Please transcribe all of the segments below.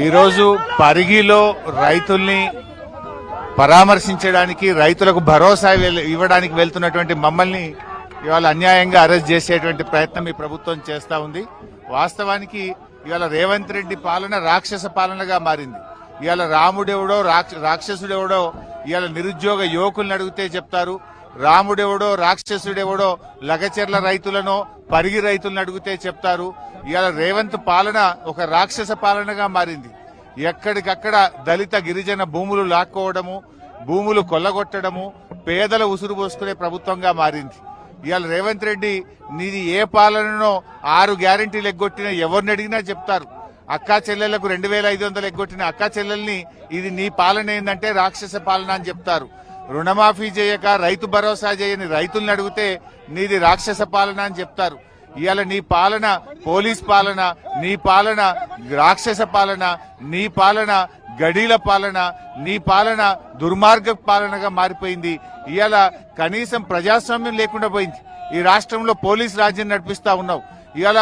ఈరోజు పరిగిలో రైతుల్ని పరామర్శించడానికి రైతులకు భరోసా ఇవ్వడానికి వెళ్తున్నటువంటి మమ్మల్ని ఇవాళ అన్యాయంగా అరెస్ట్ చేసేటువంటి ప్రయత్నం ఈ ప్రభుత్వం చేస్తా ఉంది. వాస్తవానికి ఇవాళ రేవంత్ రెడ్డి పాలన రాక్షస పాలనగా మారింది. ఇవాళ రాముడెవడో రాక్షసుడెవడో ఇవాళ నిరుద్యోగ యువకులను అడిగితే చెప్తారు. రాముడెవడో రాక్షసుడెవడో లగచెర్ల రైతులను పరిగి రైతులను అడిగితే చెప్తారు. ఇవాళ రేవంత్ పాలన ఒక రాక్షస పాలనగా మారింది. ఎక్కడికక్కడ దళిత గిరిజన భూములు లాక్కోవడము, భూములు కొల్లగొట్టడము, పేదల ఉసురు పోసుకునే ప్రభుత్వంగా మారింది. ఇవాళ రేవంత్ రెడ్డి నీది ఏ పాలననో 6 గ్యారెంటీలు ఎగ్గొట్టినా ఎవరిని అడిగినా చెప్తారు. అక్కా చెల్లెళ్లకు 2500 ఎగ్గొట్టిన అక్కా చెల్లెల్ని ఇది నీ పాలన ఏందంటే రాక్షస పాలన అని చెప్తారు. రుణమాఫీ చేయక రైతు భరోసా చేయని రైతుల్ని అడిగితే నీది రాక్షస పాలన అని చెప్తారు. ఇవాళ నీ పాలన పోలీస్ పాలన, నీ పాలన రాక్షస పాలన, నీ పాలన గడీల పాలన, నీ పాలన దుర్మార్గ పాలనగా మారిపోయింది. ఇవాళ కనీసం ప్రజాస్వామ్యం లేకుండా పోయింది. ఈ రాష్ట్రంలో పోలీస్ రాజ్యం నడిపిస్తా ఉన్నావు. ఇవాళ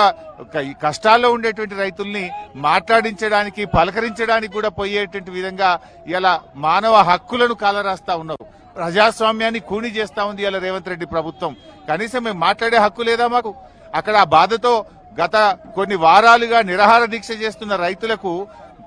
కష్టాల్లో ఉండేటువంటి రైతుల్ని మాట్లాడించడానికి, పలకరించడానికి కూడా పోయేటువంటి విధంగా ఇలా మానవ హక్కులను కాలరాస్తా ఉన్నావు. ప్రజాస్వామ్యాన్ని కూని చేస్తా ఉంది ఇలా రేవంత్ రెడ్డి ప్రభుత్వం. కనీసం మేము మాట్లాడే హక్కు లేదా మాకు? అక్కడ ఆ బాధతో గత కొన్ని వారాలుగా నిరాహార దీక్ష చేస్తున్న రైతులకు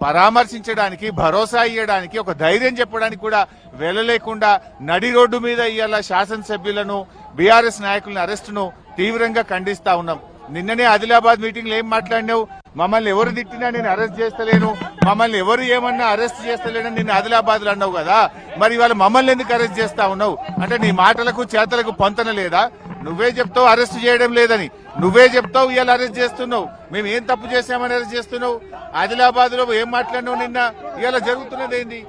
పరామర్శించడానికి, భరోసా ఇవ్వడానికి, ఒక ధైర్యం చెప్పడానికి కూడా వెళ్ళలేకుండా నడి రోడ్డు మీద ఇవాళ శాసనసభ్యులను, బీఆర్ఎస్ నాయకులను అరెస్టును తీవ్రంగా ఖండిస్తా ఉన్నాం. నిన్ననే ఆదిలాబాద్ మీటింగ్ లో ఏం మాట్లాడినావు? మమ్మల్ని ఎవరు తిట్టినా నేను అరెస్ట్ చేస్తలేను, మమ్మల్ని ఎవరు ఏమన్నా అరెస్ట్ చేస్తలేనని నిన్న ఆదిలాబాద్ లో అన్నావు కదా. మరి ఇవాళ మమ్మల్ని ఎందుకు అరెస్ట్ చేస్తా ఉన్నావు? అంటే నీ మాటలకు చేతలకు పొంతన లేదా? నువ్వే చెప్తావు అరెస్ట్ చేయడం లేదని, నువ్వే చెప్తావు ఇవాళ అరెస్ట్ చేస్తున్నావు. మేము ఏం తప్పు చేశామని అరెస్ట్ చేస్తున్నావు? ఆదిలాబాద్ లో ఏం మాట్లాడినావు నిన్న? ఇవాళ జరుగుతున్నది ఏంది?